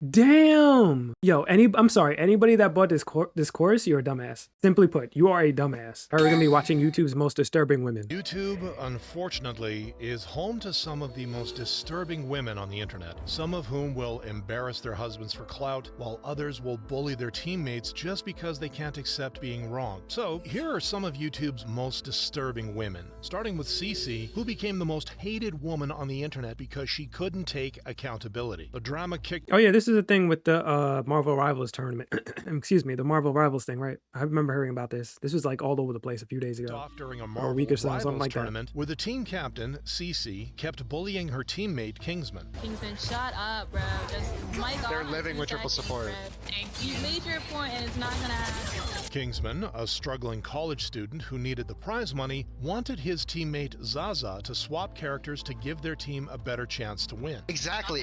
Damn. Yo, I'm sorry, anybody that bought this course, you're a dumbass. Simply put, you are a dumbass. Are we gonna be watching YouTube's most disturbing women? YouTube, unfortunately, is home to some of the most disturbing women on the internet, some of whom will embarrass their husbands for clout, while others will bully their teammates just because they can't accept being wrong. So, here are some of YouTube's most disturbing women, starting with CeCe, who became the most hated woman on the internet because she couldn't take accountability. The drama kicked... Oh yeah, this is a thing with the Marvel Rivals tournament. Excuse me, the Marvel Rivals thing, right? I remember hearing about this. This was like all over the place a few days ago. Off during a or a Marvel week or so, Rivals something like tournament, where the team captain, CeCe, kept bullying her teammate, Kingsman. Kingsman, shut up, bro. Just mic off. They're living with triple support. Thank you. You made your point and it's not gonna happen. Kingsman, a struggling college student who needed the prize money, wanted his teammate Zaza to swap characters to give their team a better chance to win. Exactly.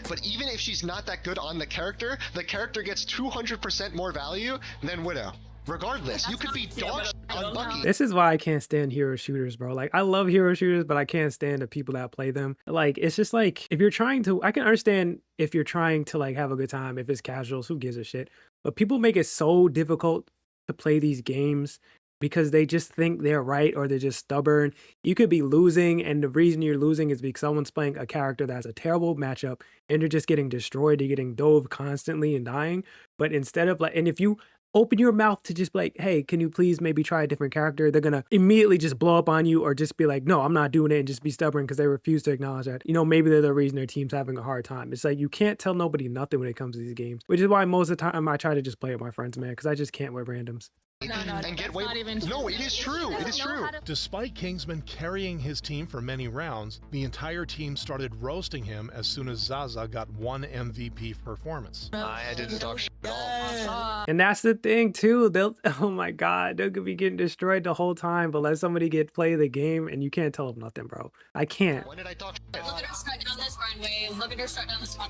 But even if she's not that good on the character gets 200% more value than Widow. Regardless, you could be dog shit on Bucky. This is why I can't stand hero shooters, bro. Like, I love hero shooters, but I can't stand the people that play them. Like, it's just like, if you're trying to, I can understand if you're trying to like have a good time, if it's casuals, who gives a shit? But people make it so difficult to play these games because they just think they're right or they're just stubborn. You could be losing, and the reason you're losing is because someone's playing a character that's a terrible matchup and you're just getting destroyed, you're getting dove constantly and dying. But instead of like, and if you open your mouth to just be like, hey, can you please maybe try a different character? They're gonna immediately just blow up on you or just be like, no, I'm not doing it, and just be stubborn because they refuse to acknowledge that. You know, maybe they're the reason their team's having a hard time. It's like, you can't tell nobody nothing when it comes to these games, which is why most of the time I try to just play with my friends, man, because I just can't with randoms. And get way. No, it is true. It is true. Despite Kingsman carrying his team for many rounds, the entire team started roasting him as soon as Zaza got one MVP performance. I didn't talk shit at all. And that's the thing too. They'll, oh my god, they'll be getting destroyed the whole time, but let somebody play the game and you can't tell them nothing, bro. I can't. When did I talk shit? Look at her strut down this runway. Look at her strut down this one.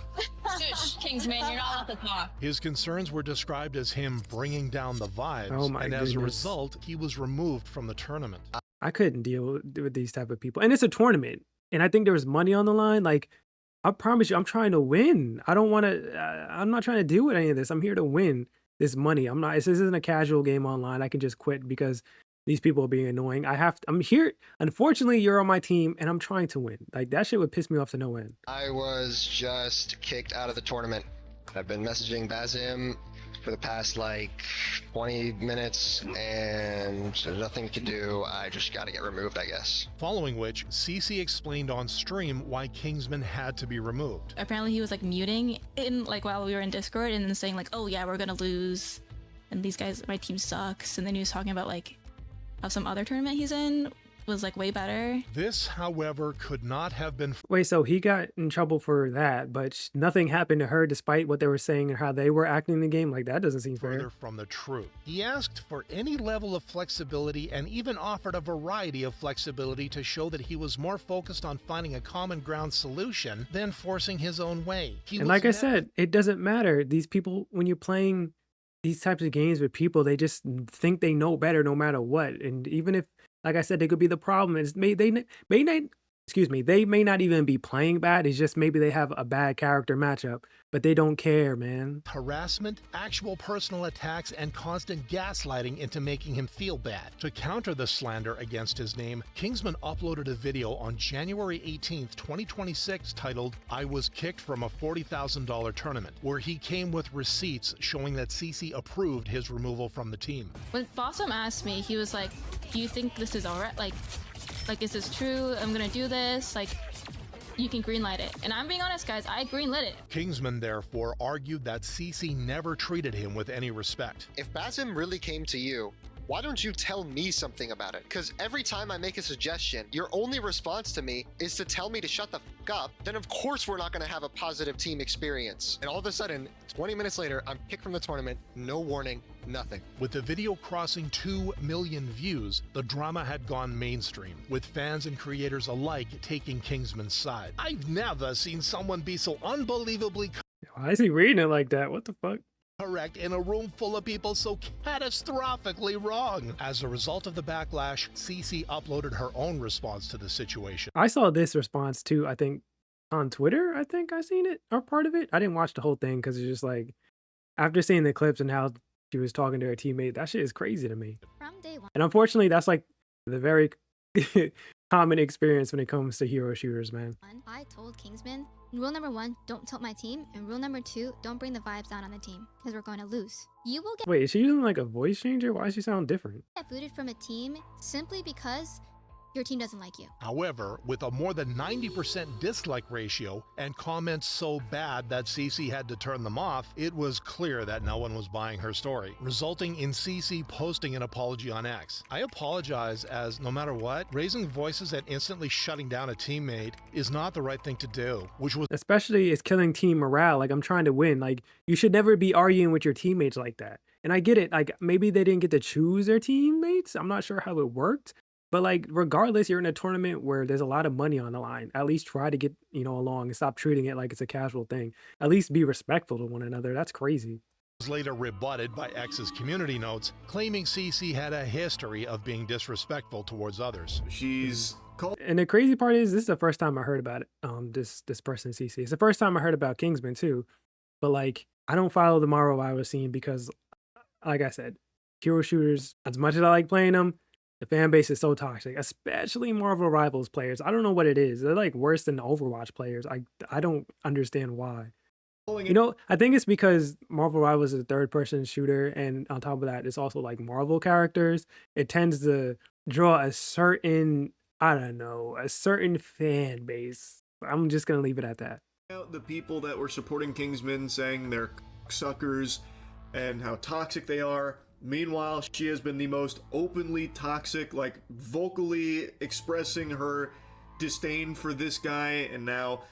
Shush, Kingsman, you're not allowed to talk. His concerns were described as him bringing down the vibes, Oh my and as a goodness. result, he was removed from the tournament. I couldn't deal with these type of people. And it's a tournament. And I think there was money on the line. Like, I promise you, I'm trying to win. I don't want to, I'm not trying to deal with any of this. I'm here to win this money. I'm not, this isn't a casual game online. I can just quit because these people are being annoying. I'm here. Unfortunately, you're on my team and I'm trying to win. Like, that shit would piss me off to no end. I was just kicked out of the tournament. I've been messaging Bazim for the past like 20 minutes and there's nothing to do. I just gotta get removed, I guess. Following which, CeCe explained on stream why Kingsman had to be removed. Apparently he was like muting in like while we were in Discord and then saying like, oh yeah, we're gonna lose and these guys, my team sucks. And then he was talking about like how some other tournament he's in was like way better. This, however, could not have been Wait, so he got in trouble for that, but nothing happened to her despite what they were saying and how they were acting in the game? Like, that doesn't seem fair. further from the truth. He asked for any level of flexibility and even offered a variety of flexibility to show that he was more focused on finding a common ground solution than forcing his own way. And like I said, it doesn't matter. These people, when you're playing these types of games with people, they just think they know better no matter what. And even if, like I said, they could be the problem. They may not even be playing bad. It's just maybe they have a bad character matchup, but they don't care, man. harassment, actual personal attacks, and constant gaslighting into making him feel bad. To counter the slander against his name, Kingsman uploaded a video on January 18th, 2026 titled, "I was kicked from a $40,000 tournament," where he came with receipts showing that CeCe approved his removal from the team. When Fossum asked me, he was like, do you think this is alright? Like, is this true? I'm gonna do this? Like, you can greenlight it. And I'm being honest, guys, I greenlit it. Kingsman therefore argued that CeCe never treated him with any respect. If Bazim really came to you, why don't you tell me something about it? Because every time I make a suggestion, your only response to me is to tell me to shut the fuck up. Then of course we're not going to have a positive team experience. And all of a sudden, 20 minutes later, I'm kicked from the tournament, no warning, nothing. With the video crossing 2 million views, the drama had gone mainstream, with fans and creators alike taking Kingsman's side. I've never seen someone be so unbelievably Why is he reading it like that? What the fuck? correct in a room full of people so catastrophically wrong. As a result of the backlash, CeCe uploaded her own response to the situation. I saw this response too, I think on Twitter. I think I seen it or part of it. I didn't watch the whole thing because it's just like after seeing the clips and how she was talking to her teammate, that shit is crazy to me. From day one, And unfortunately, that's like the very common experience when it comes to hero shooters, man. I told Kingsman, rule number 1, don't tilt my team, and rule number 2, don't bring the vibes down on the team, because we're going to lose. You will Wait, is she using like a voice changer? Why does she sound different? get booted from a team simply because your team doesn't like you. However, with a more than 90% dislike ratio and comments so bad that CeCe had to turn them off, it was clear that no one was buying her story, resulting in CeCe posting an apology on X. I apologize, as no matter what, raising voices and instantly shutting down a teammate is not the right thing to do, which was Especially it's killing team morale. Like, I'm trying to win. Like, you should never be arguing with your teammates like that. And I get it. Like, maybe they didn't get to choose their teammates. I'm not sure how it worked. But like, regardless, you're in a tournament where there's a lot of money on the line. At least try to get, along and stop treating it like it's a casual thing. At least be respectful to one another. That's crazy. later rebutted by X's community notes, claiming CeCe had a history of being disrespectful towards others. She's called. And the crazy part is, this is the first time I heard about it. This person, CeCe. It's the first time I heard about Kingsman too. But like, I don't follow the Marvel Rivals scene because, like I said, hero shooters, as much as I like playing them, the fan base is so toxic, especially Marvel Rivals players. I don't know what it is. They're like worse than Overwatch players. I don't understand why. I think it's because Marvel Rivals is a third-person shooter, and on top of that, it's also like Marvel characters. It tends to draw a certain, a certain fan base. I'm just gonna leave it at that. The people that were supporting Kingsman, saying they're suckers and how toxic they are. Meanwhile, she has been the most openly toxic, like vocally expressing her disdain for this guy, and now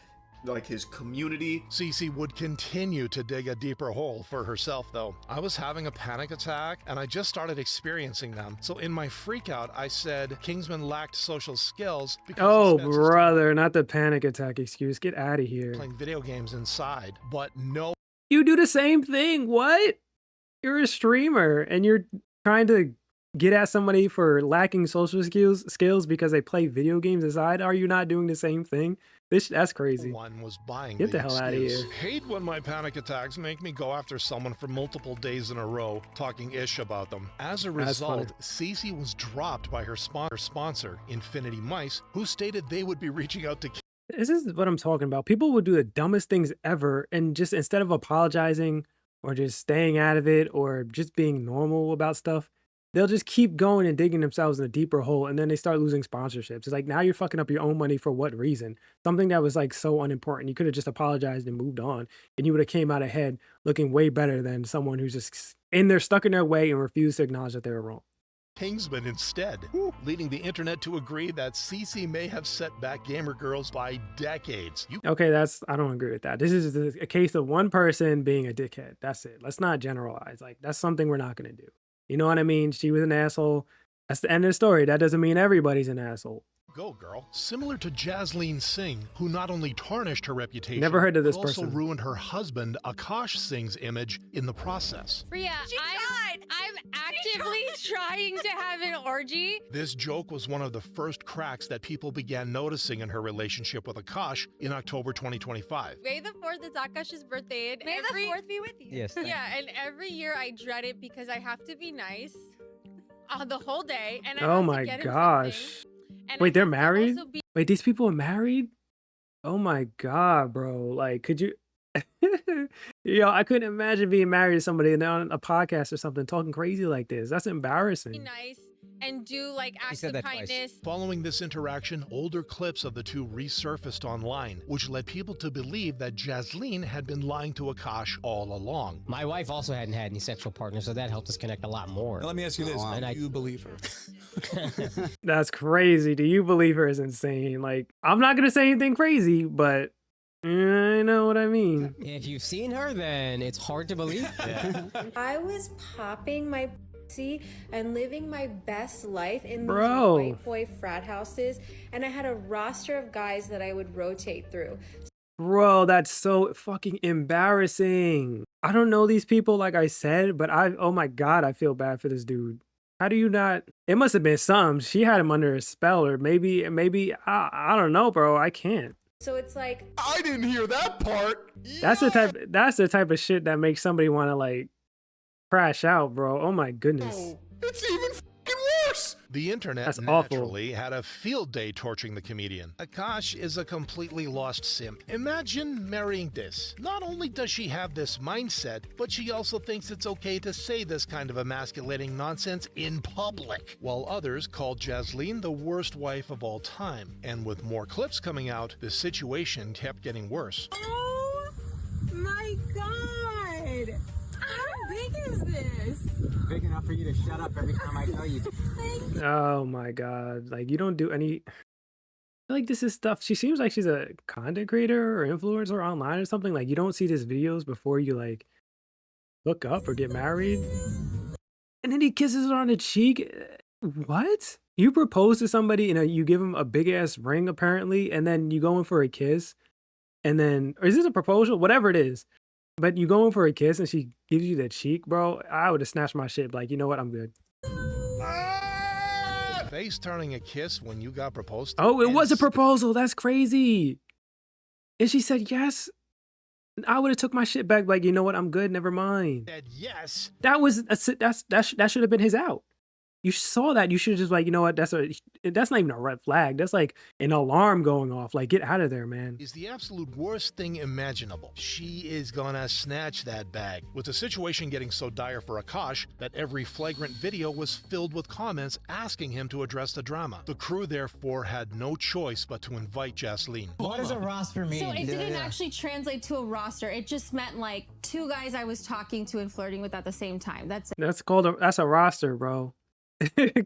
like his community. CeCe would continue to dig a deeper hole for herself, though. I was having a panic attack, and I just started experiencing them. So in my freakout, I said Kingsman lacked social skills because Oh, he spends his time brother, not the panic attack excuse. Get out of here. playing video games inside. But no You do the same thing. What? You're a streamer and you're trying to get at somebody for lacking social skills because they play video games inside. Are you not doing the same thing? That's crazy. one was buying Get the hell outta excuse. here. Hate when my panic attacks make me go after someone for multiple days in a row, talking ish about them. As a That's funny. result, CeCe was dropped by her sponsor, Infinity Mice, who stated they would be reaching out to This is what I'm talking about. People will do the dumbest things ever and just instead of apologizing or just staying out of it or just being normal about stuff, they'll just keep going and digging themselves in a deeper hole, and then they start losing sponsorships. It's like, now you're fucking up your own money for what reason? Something that was like so unimportant. You could have just apologized and moved on, and you would have came out ahead looking way better than someone who's just stuck in their way and refused to acknowledge that they were wrong. Kingsman instead, leading the internet to agree that CeCe may have set back gamer girls by decades. Okay, I don't agree with that. This is a case of one person being a dickhead. That's it. Let's not generalize. Like, that's something we're not going to do. You know what I mean? She was an asshole. That's the end of the story. That doesn't mean everybody's an asshole. Go, girl. Similar to Jasine Singh, who not only tarnished her reputation, Never heard of this but also person. ruined her husband Akaash Singh's image in the process. Priya, I'm actively trying to have an orgy. This joke was one of the first cracks that people began noticing in her relationship with Akaash in October 2025. May the 4th is Akash's birthday. And May the 4th be with you. Yes. Yeah, and every year I dread it because I have to be nice the whole day. And I Oh have to my get him gosh. something, and Wait, I they're have to married? also be- Wait, these people are married? Oh my God, bro. Like, could you... I couldn't imagine being married to somebody and on a podcast or something talking crazy like this. That's embarrassing. nice and do like acts said of that twice. kindness. Following this interaction, older clips of the two resurfaced online, which led people to believe that Jasine had been lying to Akaash all along. My wife also hadn't had any sexual partners, so that helped us connect a lot more. Now, let me ask you this: And I- do you believe her? That's crazy. Do you believe her is insane? Like, I'm not going to say anything crazy, but I know what I mean. If you've seen her, then it's hard to believe. I was popping my pussy and living my best life in these Bro. white boy frat houses, and I had a roster of guys that I would rotate through. Bro, that's so fucking embarrassing. I don't know these people, like I said, but oh my God, I feel bad for this dude. How do you not? It must have been some. She had him under a spell, or maybe, I don't know, bro. I can't. So it's like, I didn't hear that part. That's the type of shit that makes somebody want to like crash out, bro. Oh my goodness. It's even fucking worse. The internet That's awful. naturally had a field day torching the comedian. Akaash is a completely lost simp. Imagine marrying this. Not only does she have this mindset, but she also thinks it's okay to say this kind of emasculating nonsense in public, while others called Jasine the worst wife of all time. And with more clips coming out, the situation kept getting worse. oh my god, how big is this? Big enough for you to shut up every time I tell you. Oh my god. Like you don't do any I feel like this is stuff. She seems like she's a content creator or influencer online or something. Like you don't see these videos before you like hook up or get married. And then he kisses her on the cheek. What? You propose to somebody and you give him a big ass ring apparently, and then you go in for a kiss, and then or is this a proposal? Whatever it is. But you go in for a kiss and she gives you the cheek, bro. I would have snatched my shit. Like, you know what? I'm good. Face turning a kiss when you got proposed to. Oh, it and was a proposal. That's crazy. And she said yes. I would have took my shit back. Like, you know what? I'm good. Never mind. said yes. That should have been his out. You saw that. You should have just like, you know what? That's not even a red flag. That's like an alarm going off. Like, get out of there, man. Is the absolute worst thing imaginable. She is gonna snatch that bag. With the situation getting so dire for Akaash that every flagrant video was filled with comments asking him to address the drama. The crew therefore had no choice but to invite Jasine. What does a roster mean? So it didn't actually translate to a roster. It just meant like two guys I was talking to and flirting with at the same time. That's it. That's a roster, bro.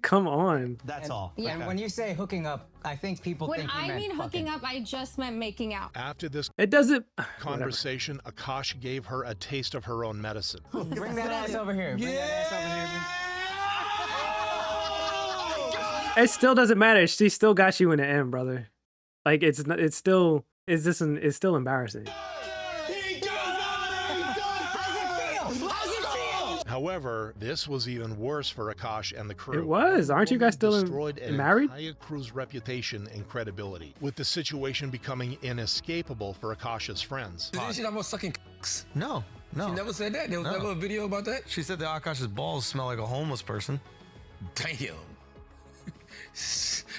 Come on. That's all. Yeah. And when you say hooking up, I think people When think you I meant mean hooking fucking. up, I just meant making out. After this It doesn't. conversation, Akaash gave her a taste of her own medicine. Bring that ass over here. Bring that ass over here. It still doesn't matter. She still got you in the end, brother. Like it's still embarrassing. However, this was even worse for Akaash and the crew. It was. Aren't you guys still destroyed an married? entire crew's reputation and credibility, with the situation becoming inescapable for Akaash's friends. Didn't she almost sucking cocks? No. She never said that. There was never a video about that. She said that Akash's balls smell like a homeless person. Damn.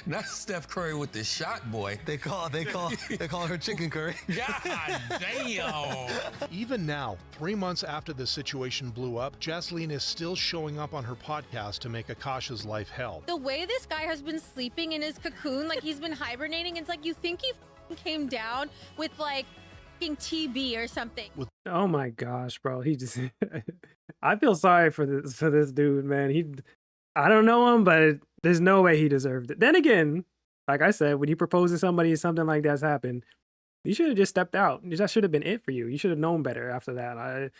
Not Steph Curry with the shot, boy. They call her chicken curry. God damn. Even now, 3 months after the situation blew up, Jasine is still showing up on her podcast to make Akaash's life hell. The way this guy has been sleeping in his cocoon, like he's been hibernating, it's like you think he came down with like TB or something. Oh my gosh, bro. He just I feel sorry for this dude, man. I don't know him, but there's no way he deserved it. Then again, like I said, when you propose to somebody, something like that's happened, you should have just stepped out. That should have been it for you. You should have known better after that.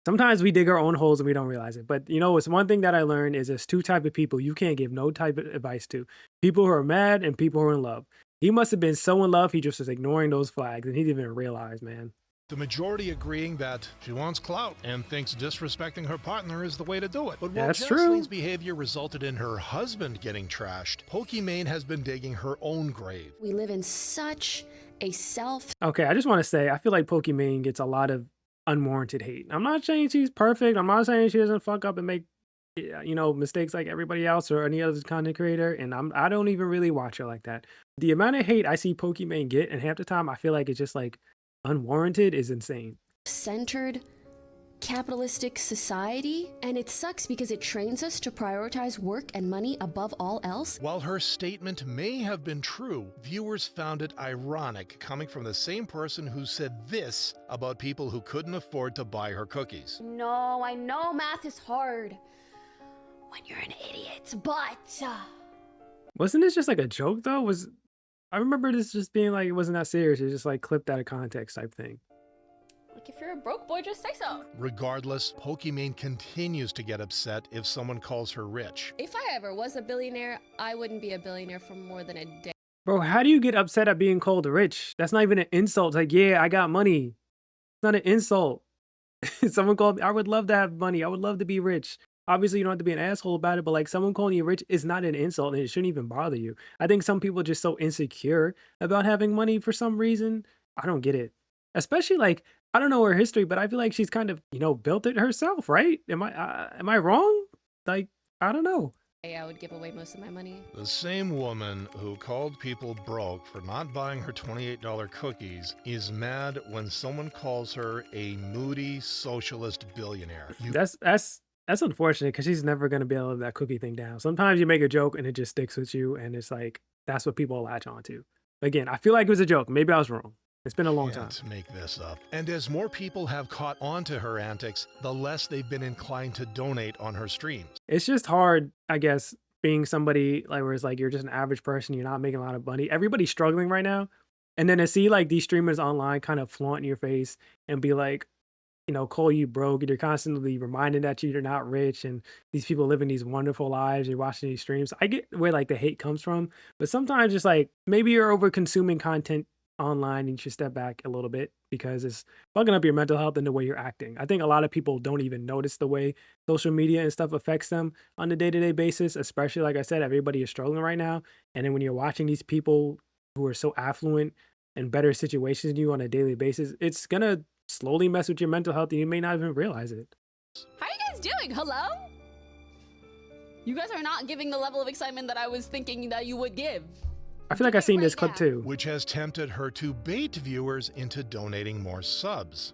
Sometimes we dig our own holes and we don't realize it. But you know, it's one thing that I learned is there's two type of people you can't give no type of advice to. People who are mad and people who are in love. He must have been so in love, he just was ignoring those flags and he didn't even realize, man. The majority agreeing that she wants clout and thinks disrespecting her partner is the way to do it. But while Jasine's behavior resulted in her husband getting trashed, Pokimane has been digging her own grave. We live in such a Okay, I just want to say, I feel like Pokimane gets a lot of unwarranted hate. I'm not saying she's perfect. I'm not saying she doesn't fuck up and make, mistakes like everybody else or any other content creator. And I don't even really watch her like that. The amount of hate I see Pokimane get, and half the time I feel like it's just like unwarranted, is insane. centered capitalistic society, and it sucks because it trains us to prioritize work and money above all else. While her statement may have been true, viewers found it ironic coming from the same person who said this about people who couldn't afford to buy her cookies. No, I know math is hard when you're an idiot, but Wasn't this just like a joke though? I remember this just being like, it wasn't that serious. It was just like clipped out of context type thing. Like if you're a broke boy, just say so. Regardless, Pokimane continues to get upset if someone calls her rich. if I ever was a billionaire, I wouldn't be a billionaire for more than a day. Bro, how do you get upset at being called rich? That's not even an insult. It's like, yeah, I got money. It's not an insult. Someone called me, I would love to have money. I would love to be rich. Obviously, you don't have to be an asshole about it, but like someone calling you rich is not an insult and it shouldn't even bother you. I think some people are just so insecure about having money for some reason. I don't get it. Especially like I don't know her history, but I feel like she's kind of, built it herself, right? Am I wrong? Like, I don't know. I would give away most of my money. The same woman who called people broke for not buying her $28 cookies is mad when someone calls her a moody socialist billionaire. That's unfortunate because she's never gonna be able to live that cookie thing down. Sometimes you make a joke and it just sticks with you, and it's like that's what people latch on to. Again, I feel like it was a joke. Maybe I was wrong. It's been a long time. Can't make this up. And as more people have caught on to her antics, the less they've been inclined to donate on her streams. It's just hard, I guess, being somebody like where it's like you're just an average person, you're not making a lot of money. Everybody's struggling right now. And then to see like these streamers online kind of flaunt in your face and be like, call you broke, and you're constantly reminded that you're not rich and these people living these wonderful lives, you're watching these streams. I get where like the hate comes from, but sometimes it's like maybe you're over consuming content online and you should step back a little bit because it's fucking up your mental health and the way you're acting. I think a lot of people don't even notice the way social media and stuff affects them on a day-to-day basis, especially like I said, everybody is struggling right now. And then when you're watching these people who are so affluent and better situations than you on a daily basis, it's gonna slowly mess with your mental health and you may not even realize it. How are you guys doing? Hello? You guys are not giving the level of excitement that I was thinking that you would give. I feel like I've seen this clip too. Which has tempted her to bait viewers into donating more subs.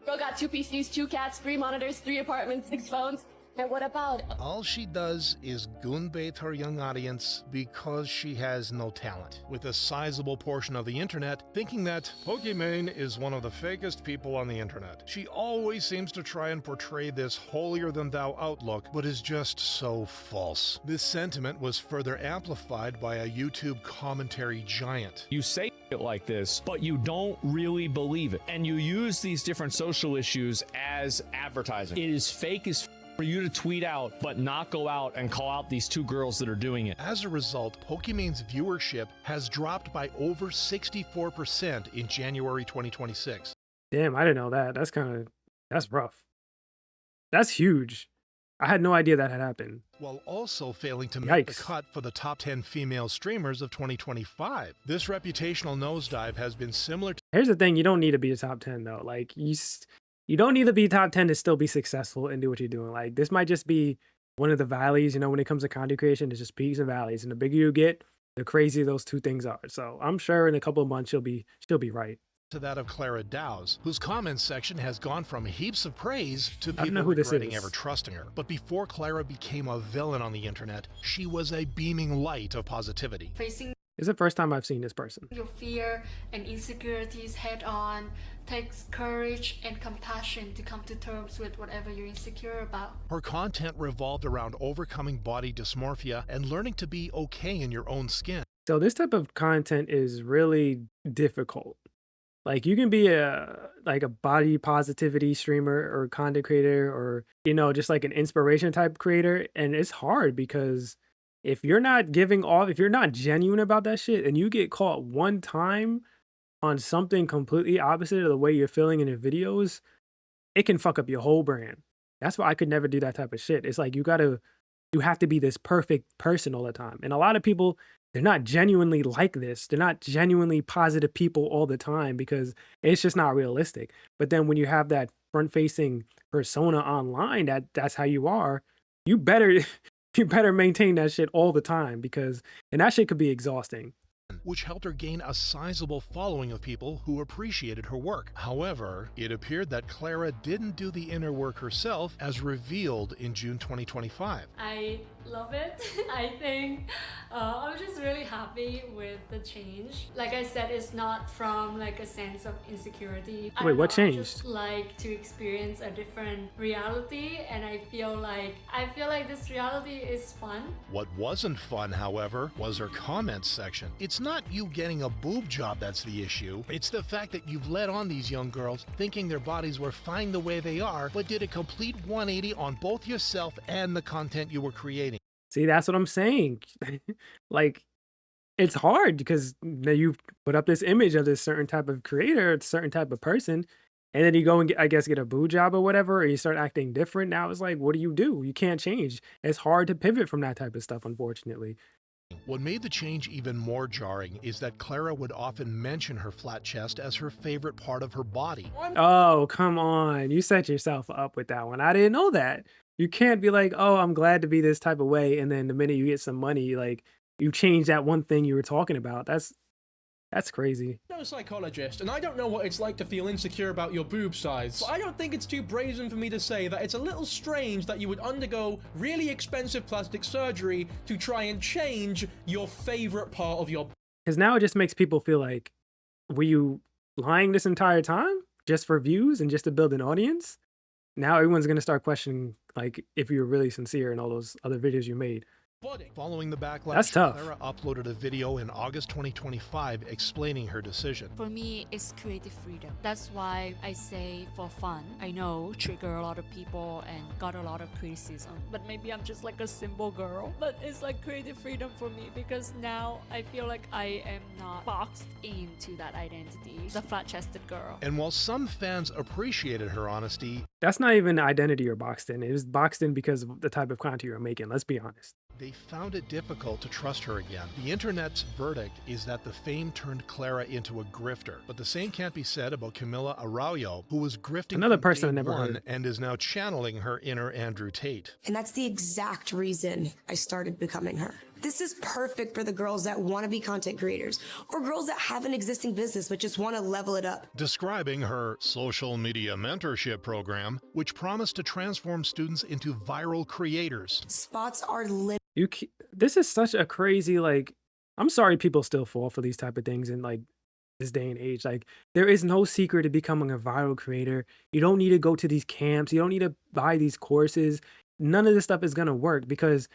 Girl got 2 PCs, 2 cats, 3 monitors, 3 apartments, 6 phones. And what about? All she does is goonbait her young audience because she has no talent, with a sizable portion of the internet thinking that Pokimane is one of the fakest people on the internet. She always seems to try and portray this holier-than-thou outlook, but is just so false. This sentiment was further amplified by a YouTube commentary giant. You say it like this, but you don't really believe it. And you use these different social issues as advertising. It is fake as for you to tweet out, but not go out and call out these 2 girls that are doing it. As a result, Pokimane's viewership has dropped by over 64% in January 2026. Damn, I didn't know that. That's rough. That's huge. I had no idea that had happened. While also failing to make the cut for the top 10 female streamers of 2025. This reputational nosedive has been similar to... Here's the thing, you don't need to be a top 10 though. Like you don't need to be top 10 to still be successful and do what you're doing. Like this might just be one of the valleys, when it comes to content creation, it's just peaks and valleys. And the bigger you get, the crazier those 2 things are. So I'm sure in a couple of months she'll be right. To that of Clara Dao's, whose comments section has gone from heaps of praise to I don't people know who this regretting is. ever trusting her. But before Clara became a villain on the internet, she was a beaming light of positivity. Facing It's the first time I've seen this person. your fear and insecurities head on takes courage and compassion to come to terms with whatever you're insecure about. Her content revolved around overcoming body dysmorphia and learning to be okay in your own skin. So this type of content is really difficult. Like you can be a body positivity streamer or content creator or just like an inspiration type creator, and it's hard because if you're not if you're not genuine about that shit and you get caught one time on something completely opposite of the way you're feeling in the videos, it can fuck up your whole brand. That's why I could never do that type of shit. It's like you have to be this perfect person all the time. And a lot of people, they're not genuinely like this. They're not genuinely positive people all the time because it's just not realistic. But then when you have that front-facing persona online, that's how you are, you better maintain that shit all the time and that shit could be exhausting. Which helped her gain a sizable following of people who appreciated her work. However, it appeared that Clara didn't do the inner work herself, as revealed in June 2025. I love it. I think I'm just really happy with the change. Like I said, it's not from like a sense of insecurity. Wait, what I changed? just like to experience a different reality, and I feel like this reality is fun. What wasn't fun, however, was her comments section. It's not you getting a boob job that's the issue. It's the fact that you've led on these young girls thinking their bodies were fine the way they are, but did a complete 180 on both yourself and the content you were creating. See, that's what I'm saying. Like, it's hard because you put up this image of this certain type of creator, a certain type of person, And then you go and get, I guess, get a boo job or whatever, or you start acting different. Now it's like, what do? You can't change. It's hard to pivot from that type of stuff, unfortunately. What made the change even more jarring is that Clara would often mention her flat chest as her favorite part of her body. Oh, come on. You set yourself up with that one. I didn't know that. You can't be like, oh, I'm glad to be this type of way. And then the minute you get some money, like you change that one thing you were talking about. That's crazy. I'm no psychologist, and I don't know what it's like to feel insecure about your boob size. But I don't think it's too brazen for me to say that it's a little strange that you would undergo really expensive plastic surgery to try and change your favorite part of your. Because now it just makes people feel like, were you lying this entire time just for views and just to build an audience? Now everyone's going to start questioning, like, if you're really sincere in all those other videos you made. Following the backlash, That's tough. Clara uploaded a video in August 2025 explaining her decision. For me, it's creative freedom. That's why I say for fun. I know trigger a lot of people and got a lot of criticism. But maybe I'm just like a simple girl. But it's like creative freedom for me because now I feel like I am not boxed into that identity. The flat-chested girl. And while some fans appreciated her honesty, that's not even identity you're boxed in. It was boxed in because of the type of content you're making. Let's be honest. They found it difficult to trust her again. The internet's verdict is that the fame turned Clara into a grifter. But the same can't be said about Camila Araujo, who was grifting another from person I day never one heard. and is now channeling her inner Andrew Tate. And that's the exact reason I started becoming her. This is perfect for the girls that want to be content creators or girls that have an existing business but just want to level it up. Describing her social media mentorship program, which promised to transform students into viral creators. Spots are limited. This is such a crazy, like, I'm sorry people still fall for these type of things in like this day and age. Like, there is no secret to becoming a viral creator. You don't need to go to these camps. You don't need to buy these courses. None of this stuff is going to work because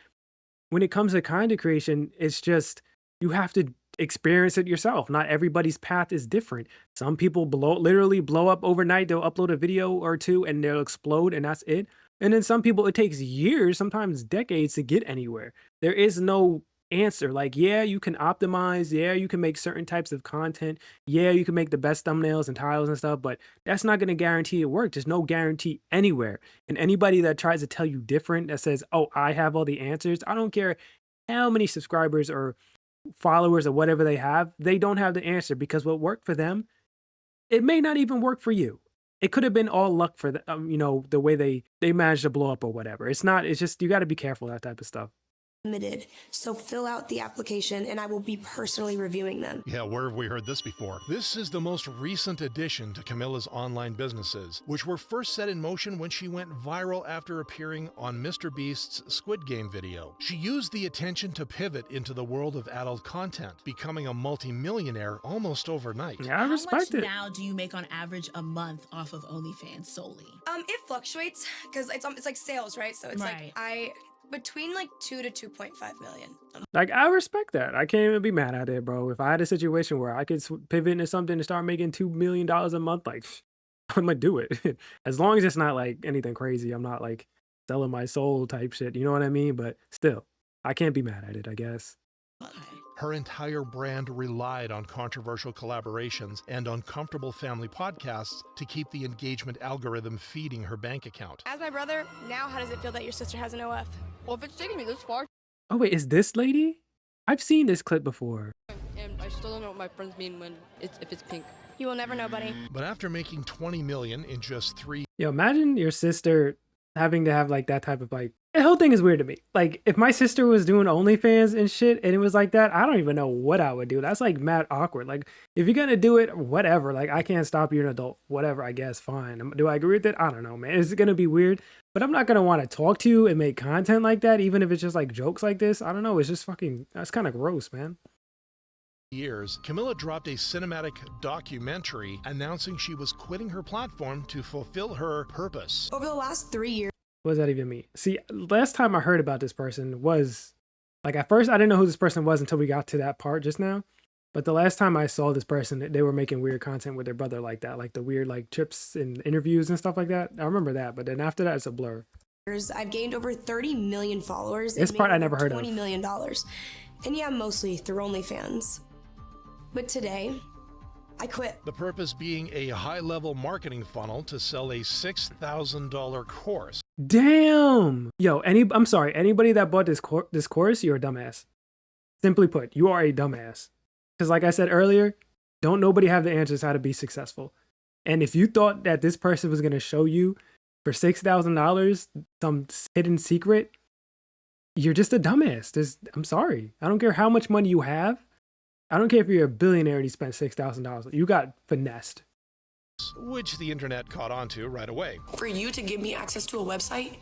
when it comes to content creation, it's just, you have to experience it yourself. Not everybody's path is different. Some people literally blow up overnight. They'll upload a video or two and they'll explode and that's it. And then some people, it takes years, sometimes decades to get anywhere. There is no answer. Like, yeah, you can optimize. Yeah, you can make certain types of content. Yeah, you can make the best thumbnails and titles and stuff, but that's not going to guarantee it work. There's no guarantee anywhere. And anybody that tries to tell you different, that says, oh, I have all the answers, I don't care how many subscribers or followers or whatever they have, they don't have the answer because what worked for them, it may not even work for you. It could have been all luck for the, the way they managed to blow up or whatever. It's not, it's just, you got to be careful of that type of stuff. Limited. So fill out the application and I will be personally reviewing them. Yeah, where have we heard this before? This is the most recent addition to Camila's online businesses, which were first set in motion when she went viral after appearing on Mr. Beast's Squid Game video. She used the attention to pivot into the world of adult content, becoming a multi-millionaire almost overnight. Yeah, I respect it. How much now do you make on average a month off of OnlyFans solely? It fluctuates because it's like sales, right? So it's like between like 2 to 2.5 million. Like, I respect that. I can't even be mad at it, bro. If I had a situation where I could pivot into something and start making $2 million a month, like, I'm gonna do it. As long as it's not like anything crazy. I'm not like selling my soul type shit. You know what I mean? But still, I can't be mad at it, I guess. Her entire brand relied on controversial collaborations and uncomfortable family podcasts to keep the engagement algorithm feeding her bank account. As my brother, now how does it feel that your sister has an OF? Well, if it's taking me this far. Oh, wait, is this lady? I've seen this clip before. And I still don't know what my friends mean when if it's pink. You will never know, buddy. But after making $20 million in just 3 Yo, imagine your sister having to have like that type of like, the whole thing is weird to me. Like, if my sister was doing OnlyFans and shit and it was like that, I don't even know what I would do. That's like mad awkward. Like, if you're gonna do it, whatever. Like, I can't stop you, an adult. Whatever, I guess, fine. Do I agree with it? I don't know, man. It's gonna be weird. But I'm not gonna want to talk to you and make content like that, even if it's just like jokes like this. I don't know. It's just fucking, that's kind of gross, man. years, Camila dropped a cinematic documentary announcing she was quitting her platform to fulfill her purpose. Over the last 3 years. What does that even mean? See, last time I heard about this person was, like, at first I didn't know who this person was until we got to that part just now. But the last time I saw this person, they were making weird content with their brother like that, like the weird like trips and interviews and stuff like that. I remember that, but then after that, it's a blur. I've gained over 30 million followers. This part I never heard of. $20 million. And yeah, mostly through OnlyFans. But today, I quit. The purpose being a high-level marketing funnel to sell a $6,000 course. Damn. Yo, I'm sorry, anybody that bought this course, you're a dumbass. Simply put, you are a dumbass. Because like I said earlier, don't nobody have the answers how to be successful. And if you thought that this person was going to show you for $6,000 some hidden secret, you're just a dumbass. I'm sorry. I don't care how much money you have. I don't care if you're a billionaire and you spent $6,000. You got finessed. Which the internet caught on to right away. For you to give me access to a website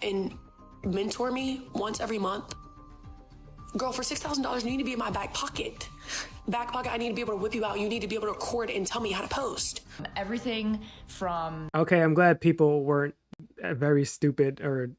and mentor me once every month, girl, for $6,000, you need to be in my back pocket. Back pocket, I need to be able to whip you out. You need to be able to record and tell me how to post. Everything from... Okay, I'm glad people weren't very stupid or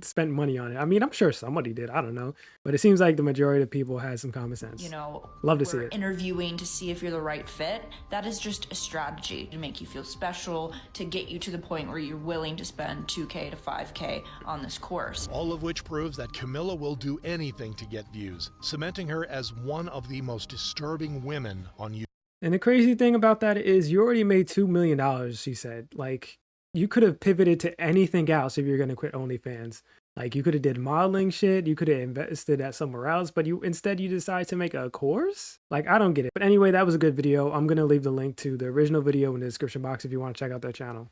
spent money on it. I mean, I'm sure somebody did. I don't know. But it seems like the majority of people had some common sense. You know, love to see it. Interviewing to see if you're the right fit. That is just a strategy to make you feel special, to get you to the point where you're willing to spend $2K to $5K on this course. All of which proves that Camila will do anything to get views, cementing her as one of the most disturbing women on YouTube. And the crazy thing about that is you already made $2 million, she said. Like, you could have pivoted to anything else if you're going to quit OnlyFans. Like, you could have did modeling shit. You could have invested at somewhere else, but instead you decide to make a course? Like, I don't get it. But anyway, that was a good video. I'm going to leave the link to the original video in the description box if you want to check out their channel.